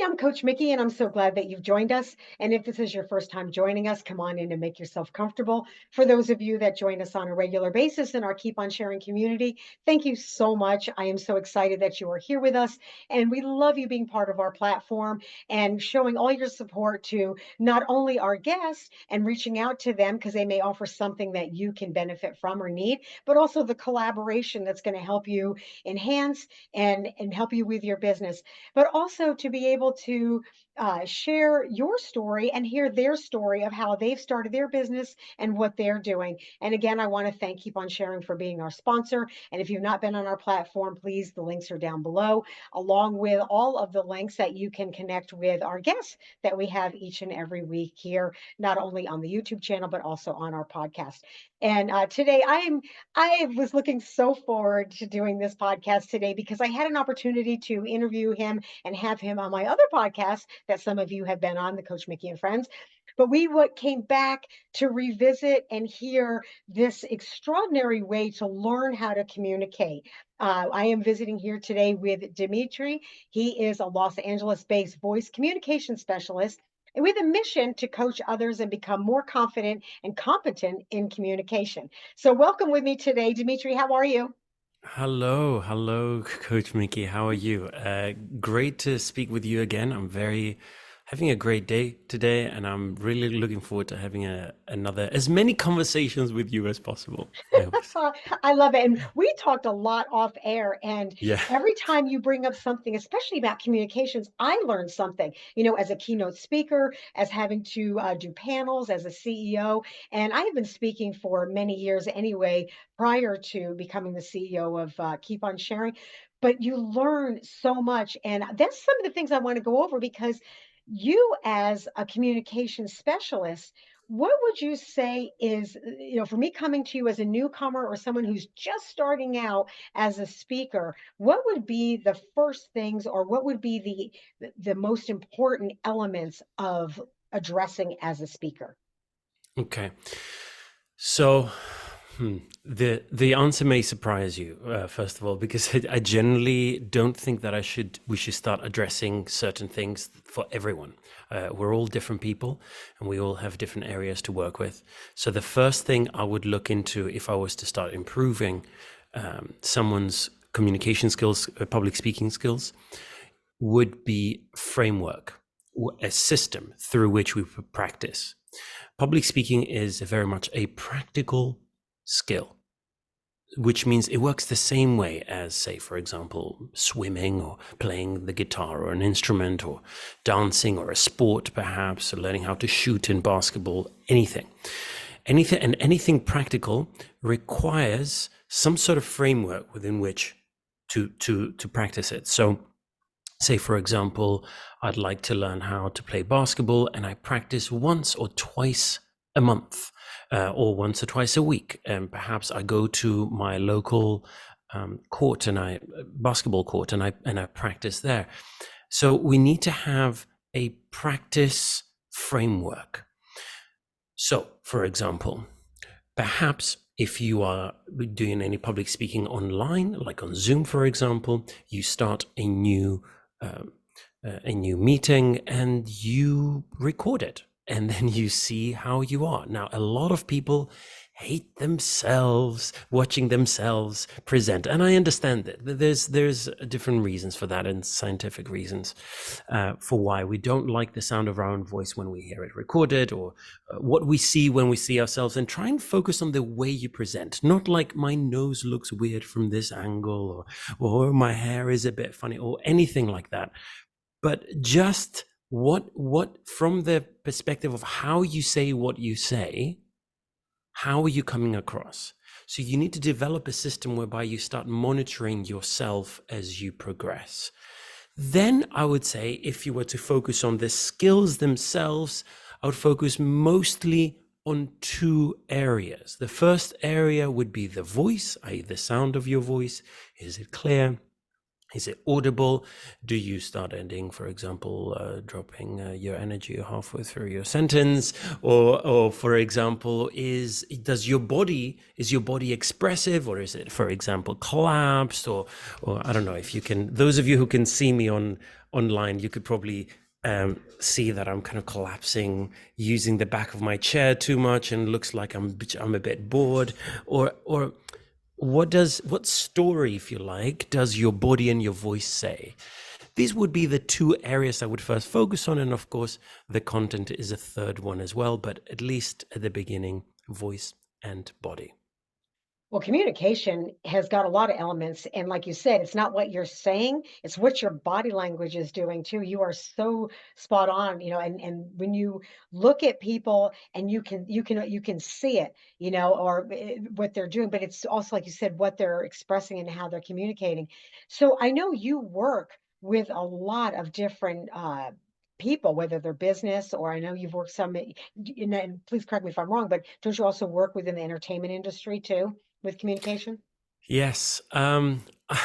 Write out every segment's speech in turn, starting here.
I'm Coach Mickey, and I'm so glad that you've joined us. And if this is your first time joining us, come on in and make yourself comfortable. For those of you that join us on a regular basis in our Keep on Sharing community, thank you so much. I am so excited that you are here with us, and we love you being part of our platform and showing all your support to not only our guests and reaching out to them because they may offer something that you can benefit from or need, but also the collaboration that's going to help you enhance and help you with your business, but also to be able to share your story and hear their story of how they've started their business and what they're doing. And again, I want to thank Keep on Sharing for being our sponsor. And if you've not been on our platform, please, the links are down below, along with all of the links that you can connect with our guests that we have each and every week here, not only on the YouTube channel, but also on our podcast. And today I was looking so forward to doing this podcast today because I had an opportunity to interview him and have him on my other podcast that some of you have been on, the Coach Mickey and Friends. But we came back to revisit and hear this extraordinary way to learn how to communicate. I am visiting here today with Dimitri. He is a Los Angeles-based voice communication specialist and with a mission to coach others and become more confident and competent in communication. So welcome with me today, Dimitri. How are you? Hello, Coach Mickey. How are you? Great to speak with you again. Having a great day today, and I'm really looking forward to having another as many conversations with you as possible. I hope. I love it. And we talked a lot off air. And Yeah. every time you bring up something, especially about communications, I learned something, as a keynote speaker, as having to do panels, as a CEO. And I have been speaking for many years anyway, prior to becoming the CEO of Keep on Sharing. But you learn so much. And that's some of the things I want to go over because you, as a communication specialist, what would you say is, for me coming to you as a newcomer or someone who's just starting out as a speaker, what would be the first things or what would be the most important elements of addressing as a speaker? Okay. So, the answer may surprise you, first of all, because I generally don't think that we should start addressing certain things for everyone. We're all different people, and we all have different areas to work with. So the first thing I would look into if I was to start improving someone's communication skills, public speaking skills, would be framework, a system through which we practice. Public speaking is very much a practical skill, which means it works the same way as, say, for example, swimming or playing the guitar or an instrument or dancing or a sport, perhaps, or learning how to shoot in basketball, anything. Anything practical requires some sort of framework within which to practice it. So, say, for example, I'd like to learn how to play basketball, and I practice once or twice a month, or once or twice a week. And perhaps I go to my local court basketball court, and I practice there. So we need to have a practice framework. So, for example, perhaps if you are doing any public speaking online, like on Zoom, for example, you start a new meeting and you record it, and then you see how you are. Now, a lot of people hate themselves watching themselves present, and I understand that there's different reasons for that, and scientific reasons for why we don't like the sound of our own voice when we hear it recorded, or what we see when we see ourselves. And try and focus on the way you present, not like my nose looks weird from this angle, or my hair is a bit funny, or anything like that, but just what from the perspective of how you say what you say. How are you coming across? So you need to develop a system whereby you start monitoring yourself as you progress. Then I would say, if you were to focus on the skills themselves, I would focus mostly on two areas. The first area would be the voice, i.e. the sound of your voice. Is it clear? Is it audible? Do you start ending, for example, dropping your energy halfway through your sentence, or for example, is your body expressive, or is it, for example, collapsed, or I don't know if you can. Those of you who can see me online, you could probably see that I'm kind of collapsing, using the back of my chair too much, and looks like I'm a bit bored, or what story, if you like, does your body and your voice say? These would be the two areas I would first focus on, and of course the content is a third one as well, but at least at the beginning, voice and body. Well, communication has got a lot of elements, and like you said, it's not what you're saying, it's what your body language is doing too. You are so spot on, and when you look at people and you can see it, or what they're doing, but it's also like you said, what they're expressing and how they're communicating. So I know you work with a lot of different people, whether they're business, or I know you've worked some, and please correct me if I'm wrong, but don't you also work within the entertainment industry too? With communication? Yes, I'm a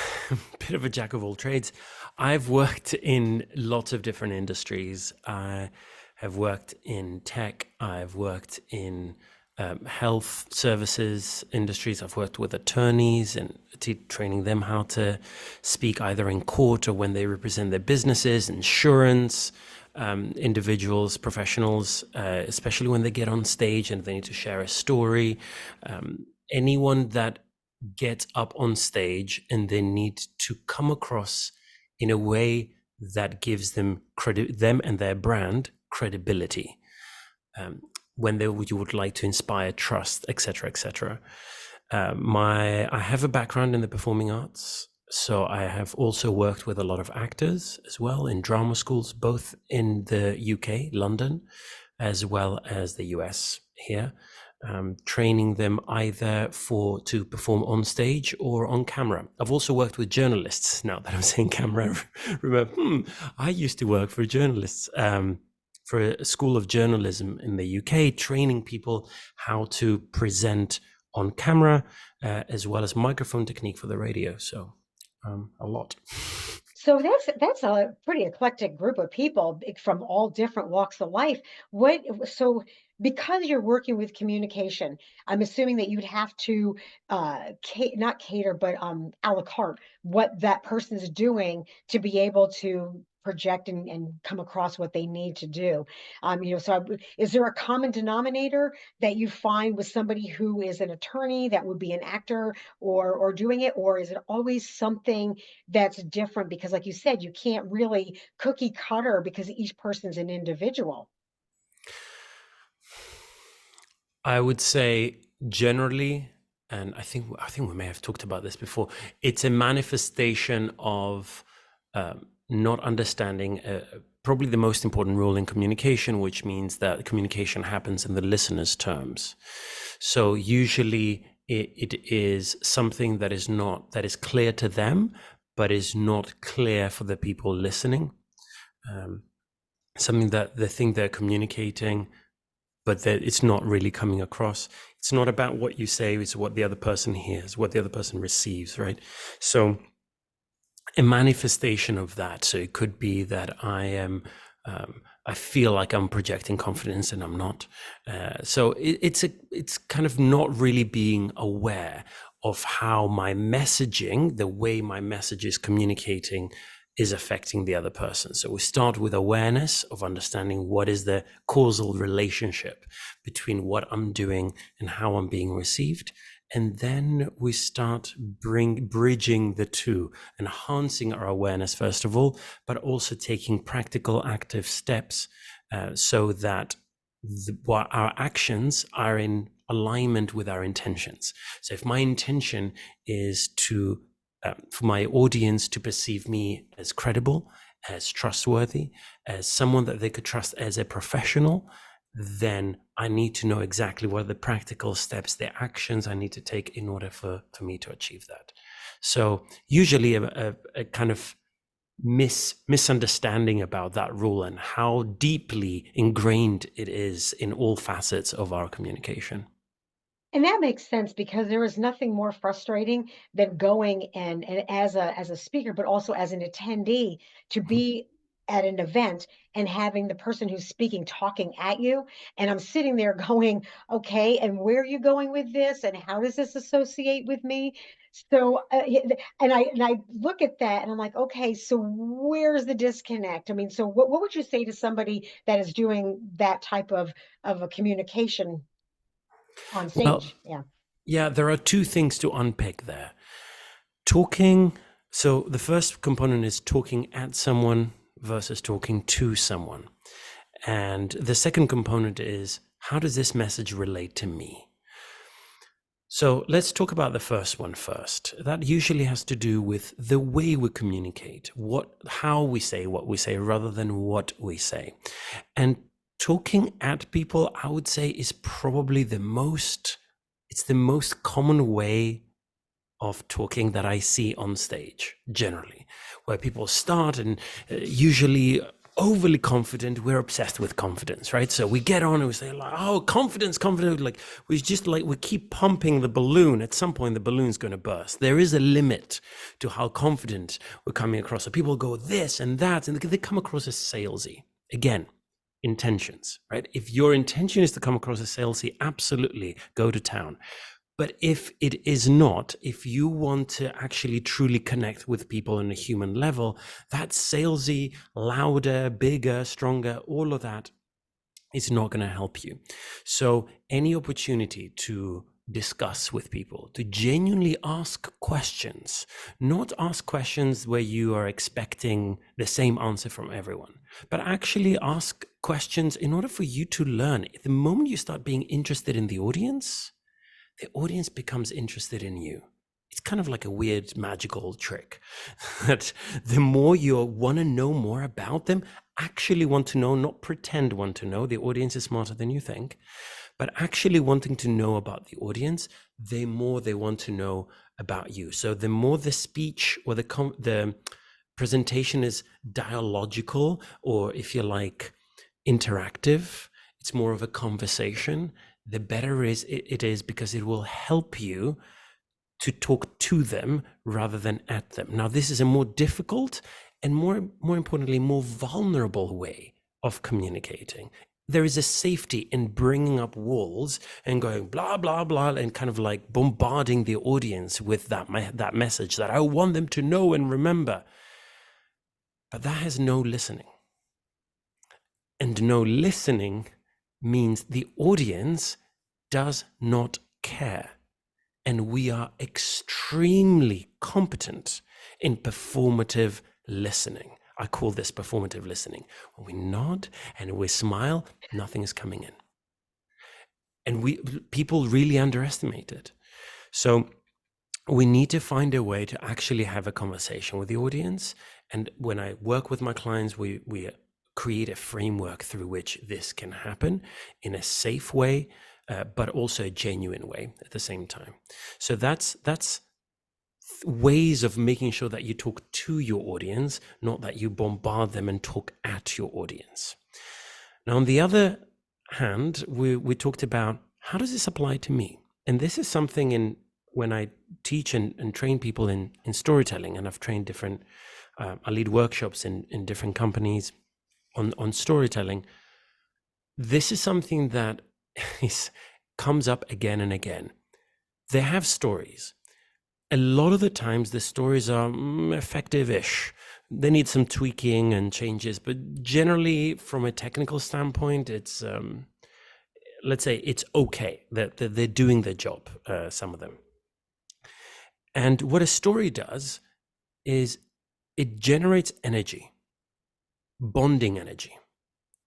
bit of a jack of all trades. I've worked in lots of different industries. I have worked in tech. I've worked in health services industries. I've worked with attorneys and training them how to speak either in court or when they represent their businesses, insurance, individuals, professionals, especially when they get on stage and they need to share a story. Anyone that get up on stage and they need to come across in a way that gives them credit, them and their brand credibility, when you would like to inspire trust, etc., etc. I have a background in the performing arts, so I have also worked with a lot of actors as well in drama schools, both in the UK, London, as well as the US here. Training them either to perform on stage or on camera. I've also worked with journalists. Now that I'm saying camera, remember, I used to work for journalists, for a school of journalism in the UK, training people how to present on camera, as well as microphone technique for the radio. So a lot. So that's a pretty eclectic group of people from all different walks of life. So because you're working with communication, I'm assuming that you'd have to not cater, but a la carte what that person's doing to be able to project and come across what they need to do. Is there a common denominator that you find with somebody who is an attorney that would be an actor or doing it, or is it always something that's different? Because like you said, you can't really cookie cutter because each person's an individual. I would say generally, and I think we may have talked about this before. It's a manifestation of not understanding probably the most important rule in communication, which means that communication happens in the listener's terms. So usually it is something that is clear to them, but is not clear for the people listening. Something that they think they're communicating, but that it's not really coming across. It's not about what you say, it's what the other person hears, what the other person receives, right? So a manifestation of that. So it could be that I feel like I'm projecting confidence and I'm not. So it's kind of not really being aware of how my messaging, the way my message is communicating, is affecting the other person. So we start with awareness of understanding what is the causal relationship between what I'm doing and how I'm being received. And then we start bridging the two, enhancing our awareness, first of all, but also taking practical, active steps so that our actions are in alignment with our intentions. So if my intention is for my audience to perceive me as credible, as trustworthy, as someone that they could trust as a professional, then I need to know exactly what are the practical steps, the actions I need to take in order for me to achieve that. So usually a kind of misunderstanding about that rule and how deeply ingrained it is in all facets of our communication. And that makes sense because there is nothing more frustrating than going and as a speaker, but also as an attendee, to be at an event and having the person who's speaking talking at you. And I'm sitting there going, okay, and where are you going with this? And how does this associate with me? So, and I look at that and I'm like, okay, so where's the disconnect? I mean, so what would you say to somebody that is doing that type of a communication on Well, stage? Yeah. yeah, there are two things to unpick there. Talking, so the first component is talking at someone versus talking to someone. And the second component is, how does this message relate to me? So let's talk about the first one first. That usually has to do with the way we communicate, how we say what we say rather than what we say. And talking at people, I would say, is probably the most common way of talking that I see on stage generally, where people start and usually overly confident. We're obsessed with confidence, right? So we get on and we say like, oh, confidence, like we keep pumping the balloon. At some point the balloon's going to burst. There is a limit to how confident we're coming across. So people go this and that, and they come across as salesy. Again, intentions, right? If your intention is to come across as salesy, absolutely go to town. But if it is not, if you want to actually truly connect with people on a human level, that salesy, louder, bigger, stronger, all of that is not going to help you. So any opportunity to discuss with people, to genuinely ask questions, not ask questions where you are expecting the same answer from everyone, but actually ask questions in order for you to learn. The moment you start being interested in the audience becomes interested in you. It's kind of like a weird magical trick that the more you want to know more about them, actually want to know, not pretend want to know, the audience is smarter than you think, but actually wanting to know about the audience, the more they want to know about you. So the more the speech or the presentation is dialogical, or if you like, interactive, it's more of a conversation, the better it is because it will help you to talk to them rather than at them. Now, this is a more difficult and more importantly, more vulnerable way of communicating. There is a safety in bringing up walls and going blah, blah, blah, and kind of like bombarding the audience with that message that I want them to know and remember. But that has no listening. And no listening means the audience does not care. And we are extremely competent in performative listening. I call this performative listening. When we nod and we smile, nothing is coming in. And people really underestimate it. So we need to find a way to actually have a conversation with the audience. And when I work with my clients, we create a framework through which this can happen in a safe way, but also a genuine way at the same time. So that's ways of making sure that you talk to your audience, not that you bombard them and talk at your audience. Now, on the other hand, we talked about, how does this apply to me? And this is something when I teach and train people in storytelling, and I've trained I lead workshops in different companies on storytelling. This is something that comes up again and again. They have stories. A lot of the times the stories are effective-ish. They need some tweaking and changes, but generally from a technical standpoint, it's, let's say it's okay. They're doing their job, some of them. And what a story does is it generates energy, bonding energy.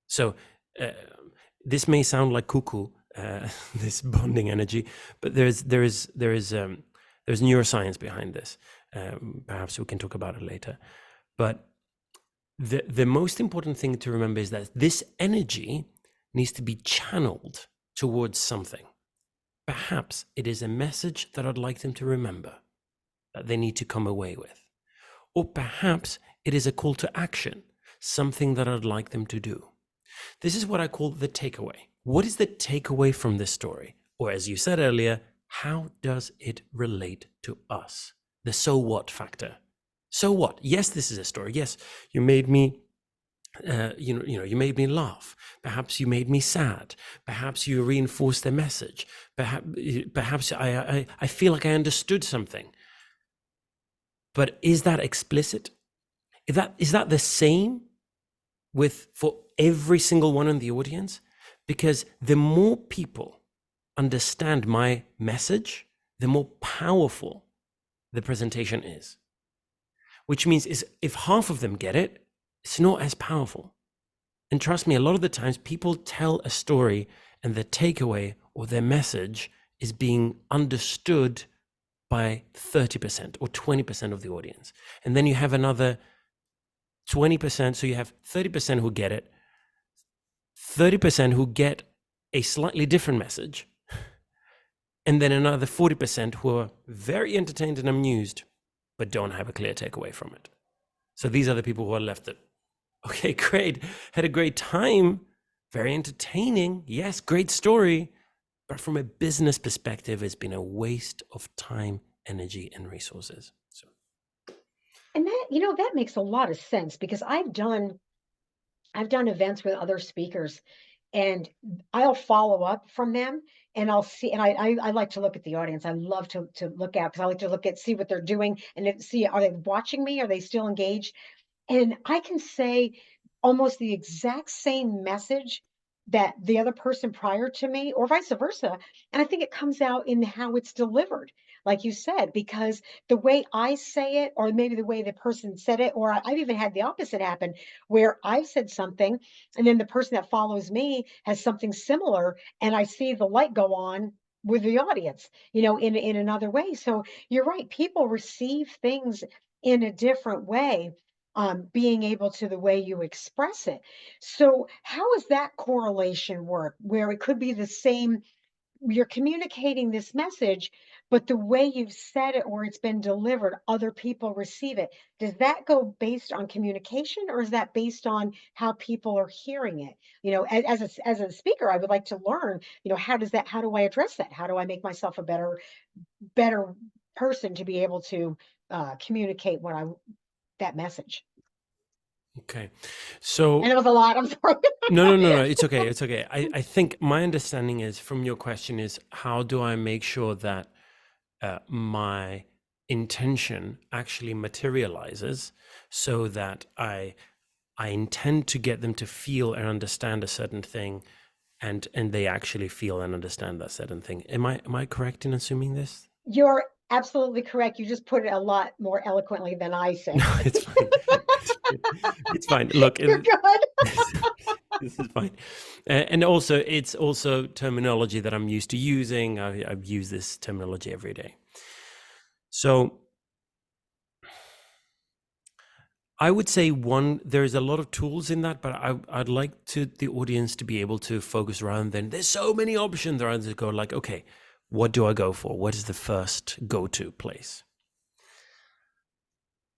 So this may sound like cuckoo, this bonding energy, but there's neuroscience behind this. Perhaps we can talk about it later. But the most important thing to remember is that this energy needs to be channeled towards something. Perhaps it is a message that I'd like them to remember, that they need to come away with. Or perhaps it is a call to action, something that I'd like them to do. This is what I call the takeaway. What is the takeaway from this story? Or as you said earlier, how does it relate to us? The so what factor. So what? Yes, this is a story. Yes, you made me, you made me laugh. Perhaps you made me sad. Perhaps you reinforced the message. Perhaps I feel like I understood something. But is that explicit? Is that the same for every single one in the audience? Because the more people understand my message, the more powerful the presentation is. Which means if half of them get it, it's not as powerful. And trust me, a lot of the times people tell a story and their takeaway or their message is being understood by 30% or 20% of the audience. And then you have another 20%. So you have 30% who get it, 30% who get a slightly different message, and then another 40% who are very entertained and amused, but don't have a clear takeaway from it. So these are the people who are left that, okay, great, had a great time, very entertaining, yes, great story, but from a business perspective, it's been a waste of time, energy, and resources. So. And that makes a lot of sense, because I've done events with other speakers, and I'll follow up from them, and I'll see, and I like to look at the audience. I love to look at, because I like to see what they're doing, and see, are they watching me? Are they still engaged? And I can say almost the exact same message that the other person prior to me, or vice versa. And I think it comes out in how it's delivered, like you said, because the way I say it, or maybe the way the person said it, or I've even had the opposite happen, where I've said something and then the person that follows me has something similar, and I see the light go on with the audience, in another way. So you're right. People receive things in a different way, being able to the way you express it. So how does that correlation work, where it could be the same, you're communicating this message, but the way you've said it or it's been delivered, other people receive it? Does that go based on communication, or is that based on how people are hearing it? As a speaker, I would like to learn, how do I address that? How do I make myself a better person to be able to communicate that message? Okay. So And it was a lot. I'm sorry. no. It's okay. It's okay. I think my understanding is from your question is, how do I make sure that my intention actually materializes, so that I intend to get them to feel and understand a certain thing, and they actually feel and understand that certain thing. Am I correct in assuming this? You're absolutely correct. You just put it a lot more eloquently than I said. No, it's fine. It's fine. Look, You're good. this is fine. And also, it's also terminology that I'm used to using. I've used this terminology every day. So I would say there's a lot of tools in that, but I'd like the audience to be able to focus around then. There's so many options around to go like, okay, what do I go for? What is the first go-to place?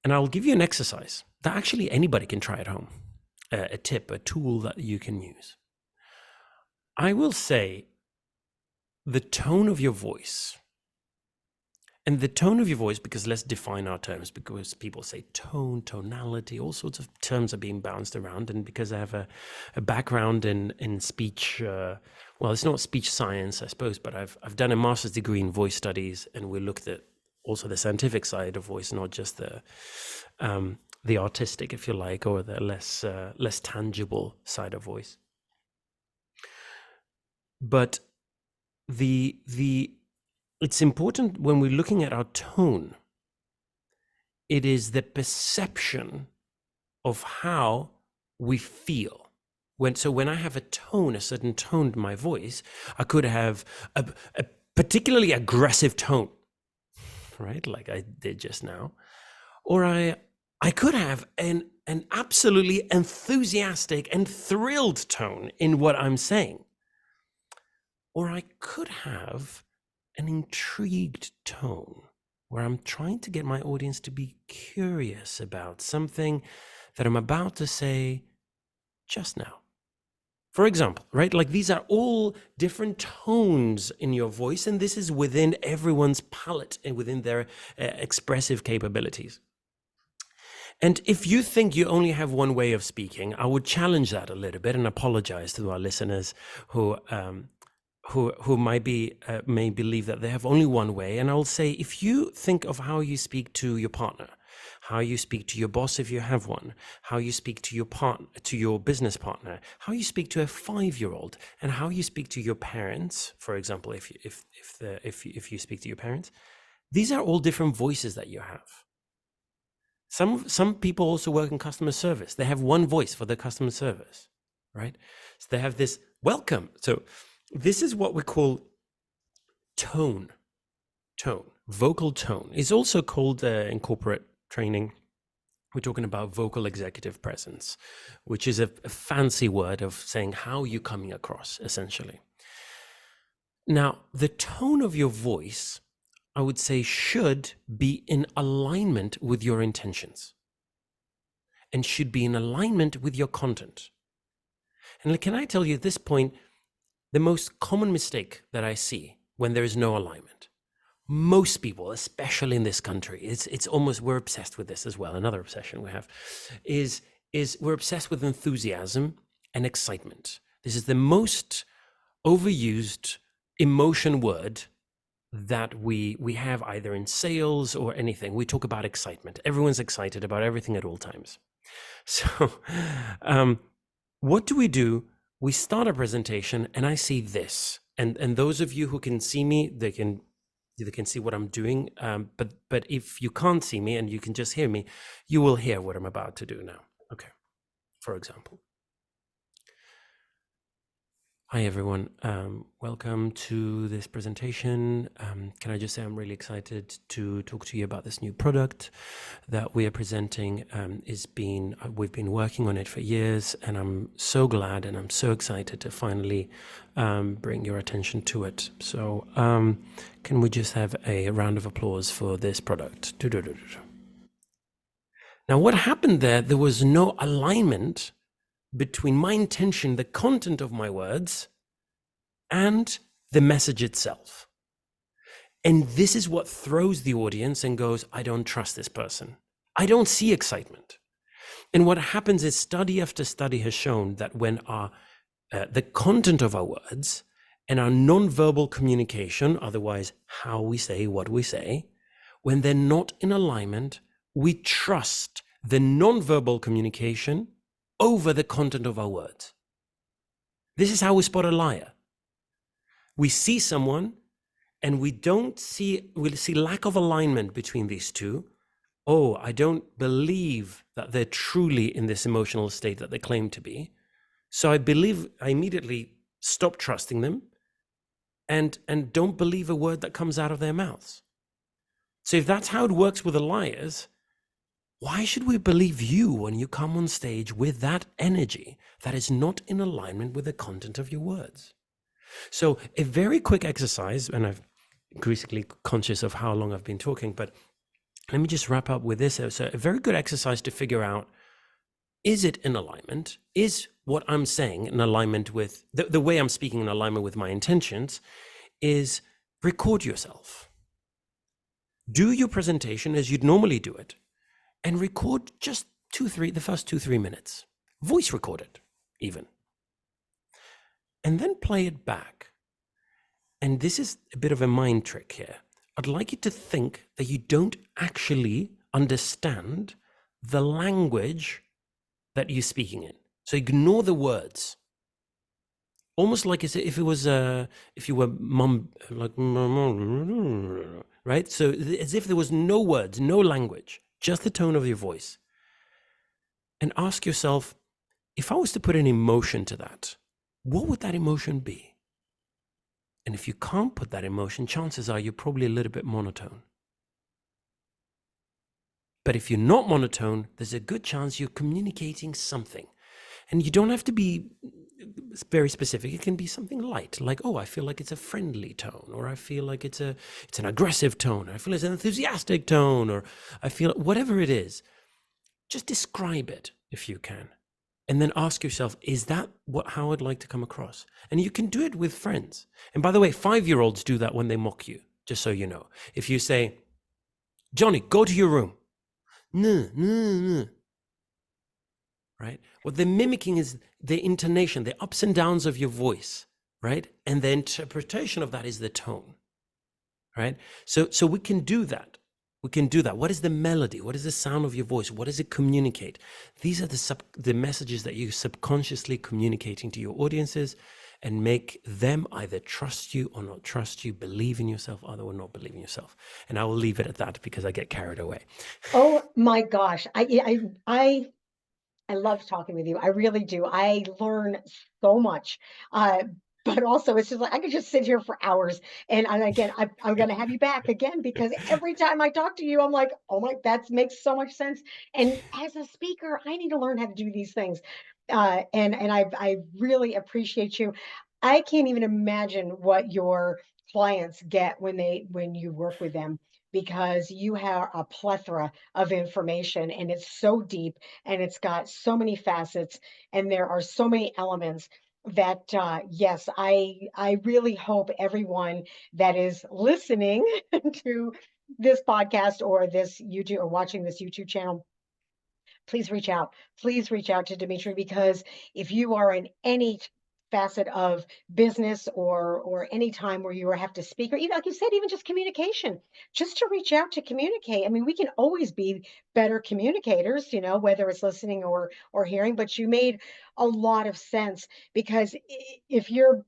And I'll give you an exercise that actually anybody can try at home, a tip, a tool that you can use. I will say the tone of your voice. And the tone of your voice, because let's define our terms, because people say tone, tonality, all sorts of terms are being bounced around. And because I have a background in speech, well, it's not speech science, I suppose, but I've done a master's degree in voice studies, and we looked at also the scientific side of voice, not just the artistic, if you like, or the less tangible side of voice. But it's important when we're looking at our tone, it is the perception of how we feel. When I have a certain tone to my voice, I could have a particularly aggressive tone, right? Like I did just now. Or I could have an absolutely enthusiastic and thrilled tone in what I'm saying. Or I could have an intrigued tone where I'm trying to get my audience to be curious about something that I'm about to say just now. For example, right? Like these are all different tones in your voice, and this is within everyone's palette and within their expressive capabilities. And if you think you only have one way of speaking, I would challenge that a little bit and apologize to our listeners who might may believe that they have only one way. And I'll say, if you think of how you speak to your partner, how you speak to your boss if you have one, how you speak to your business partner, how you speak to a 5-year-old, and how you speak to your parents, for example, if you speak to your parents, these are all different voices that you have. Some people also work in customer service. They have one voice for their customer service, right? So they have this welcome. So this is what we call tone, vocal tone. It's also called in corporate training, we're talking about vocal executive presence, which is a fancy word of saying how you're coming across, essentially. Now, the tone of your voice, I would say, should be in alignment with your intentions and should be in alignment with your content. And can I tell you at this point, the most common mistake that I see when there is no alignment, most people, especially in this country, it's almost, we're obsessed with this as well. Another obsession we have is we're obsessed with enthusiasm and excitement. This is the most overused emotion word that we have either in sales or anything. We talk about excitement. Everyone's excited about everything at all times. So what do? We start a presentation and I see this. And those of you who can see me, they can see what I'm doing. But if you can't see me and you can just hear me, you will hear what I'm about to do now. Okay, for example. Hi, everyone. Welcome to this presentation. Can I just say I'm really excited to talk to you about this new product that we are presenting. We've been working on it for years, and I'm so glad and I'm so excited to finally bring your attention to it. So can we just have a round of applause for this product? Now, what happened there was no alignment between my intention, the content of my words, and the message itself. And this is what throws the audience and goes, I don't trust this person. I don't see excitement. And what happens is study after study has shown that when the content of our words and our nonverbal communication, otherwise how we say what we say, when they're not in alignment, we trust the nonverbal communication over the content of our words. This is how we spot a liar. We see someone and we'll see lack of alignment between these two. Oh, I don't believe that they're truly in this emotional state that they claim to be. So I immediately stop trusting them and don't believe a word that comes out of their mouths. So if that's how it works with the liars, why should we believe you when you come on stage with that energy that is not in alignment with the content of your words? So a very quick exercise, and I'm increasingly conscious of how long I've been talking, but let me just wrap up with this. So a very good exercise to figure out, is it in alignment? Is what I'm saying in alignment with, the way I'm speaking in alignment with my intentions? Is record yourself. Do your presentation as you'd normally do it. And record just the first 2-3 minutes. Voice record it, even. And then play it back. And this is a bit of a mind trick here. I'd like you to think that you don't actually understand the language that you're speaking in. So ignore the words. Almost like if you were right? So as if there was no words, no language. Just the tone of your voice. And ask yourself, if I was to put an emotion to that, what would that emotion be? And if you can't put that emotion, chances are you're probably a little bit monotone. But if you're not monotone, there's a good chance you're communicating something. And you don't have to be very specific. It can be something light, like, oh, I feel like it's a friendly tone, or I feel like it's an aggressive tone, or I feel it's an enthusiastic tone, or I feel whatever it is. Just describe it if you can. and then ask yourself, is that how I'd like to come across? And you can do it with friends. And by the way, 5-year-olds do that when they mock you, just so you know. If you say, Johnny, go to your room. No, no, no. Right? What they're mimicking is the intonation, the ups and downs of your voice, right? And the interpretation of that is the tone, right? So we can do that. We can do that. What is the melody? What is the sound of your voice? What does it communicate? These are the messages that you're subconsciously communicating to your audiences, and make them either trust you or not trust you, believe in yourself, either or not believe in yourself. And I will leave it at that because I get carried away. Oh my gosh. I love talking with you. I really do. I learn so much. But also, it's just like I could just sit here for hours. And again, I'm going to have you back again because every time I talk to you, I'm like, oh my, that makes so much sense. And as a speaker, I need to learn how to do these things. And I really appreciate you. I can't even imagine what your clients get when you work with them, because you have a plethora of information and it's so deep and it's got so many facets and there are so many elements that yes, I really hope everyone that is listening to this podcast or this YouTube or watching this YouTube channel, please reach out. Please reach out to Dimitri, because if you are in any facet of business or any time where you have to speak, or even like you said, even just communication, just to reach out to communicate. I mean, we can always be better communicators, whether it's listening or hearing, but you made a lot of sense, because if you're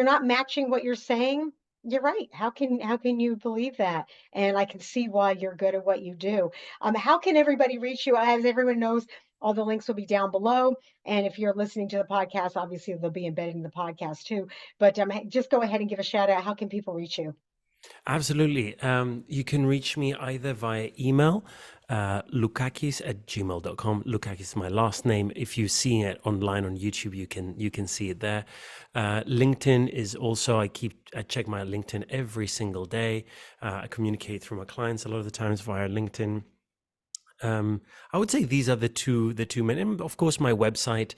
not matching what you're saying, you're right. How can you believe that? And I can see why you're good at what you do. How can everybody reach you? As everyone knows, all the links will be down below. And if you're listening to the podcast, obviously they'll be embedded in the podcast too. But just go ahead and give a shout out. How can people reach you? Absolutely. You can reach me either via email, loukakis@gmail.com. Loukakis is my last name. If you see it online on YouTube, you can see it there. LinkedIn is also, I check my LinkedIn every single day. I communicate through my clients a lot of the times via LinkedIn. I would say these are the two main. And of course, my website.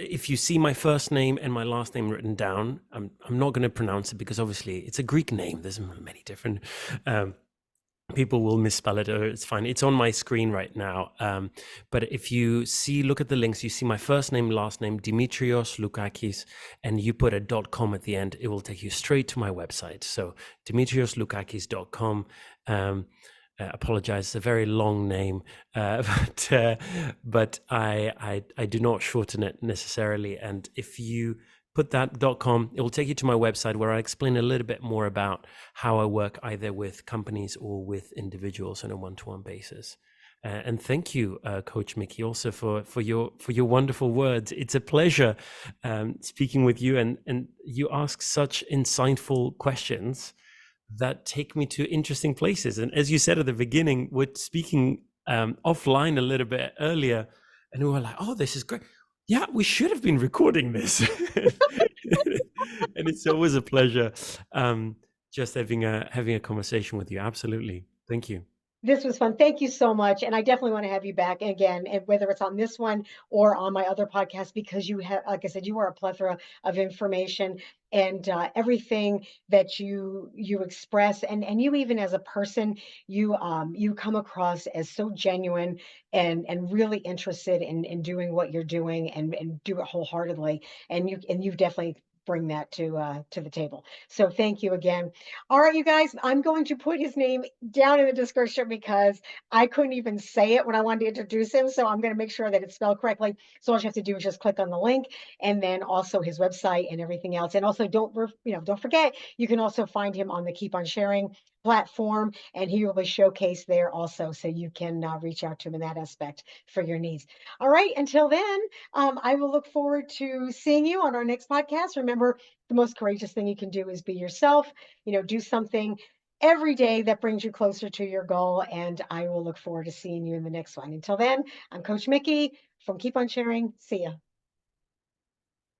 If you see my first name and my last name written down, I'm not going to pronounce it because obviously it's a Greek name. There's many different people will misspell it, or it's fine. It's on my screen right now. But if you look at the links, you see my first name, last name, Dimitrios Loukakis, and you put a .com at the end, it will take you straight to my website. So dimitriosloukakis.com. Apologize, it's a very long name, but I do not shorten it necessarily. And if you put that .com, it will take you to my website where I explain a little bit more about how I work either with companies or with individuals on a one-to-one basis. And thank you, Coach Mickey, also for your wonderful words. It's a pleasure speaking with you, and you ask such insightful questions that take me to interesting places. And as you said at the beginning, we're speaking offline a little bit earlier, and we were like, oh, this is great. Yeah, we should have been recording this. And it's always a pleasure just having a conversation with you. Absolutely. Thank you. This was fun. Thank you so much. And I definitely want to have you back again, and whether it's on this one or on my other podcast, because you have, like I said, you are a plethora of information, and everything that you express, and you even as a person, you come across as so genuine and really interested in doing what you're doing, and do it wholeheartedly. And you definitely bring that to the table. So thank you again. All right, you guys, I'm going to put his name down in the description because I couldn't even say it when I wanted to introduce him. So I'm going to make sure that it's spelled correctly. So all you have to do is just click on the link, and then also his website and everything else. And also don't forget, you can also find him on the Keep on Sharing platform, and he will be showcased there also. So you can reach out to him in that aspect for your needs. All right, until then, I will look forward to seeing you on our next podcast. Remember, the most courageous thing you can do is be yourself. Do something every day that brings you closer to your goal. And I will look forward to seeing you in the next one. Until then, I'm Coach Mickey from Keep on Sharing. See ya.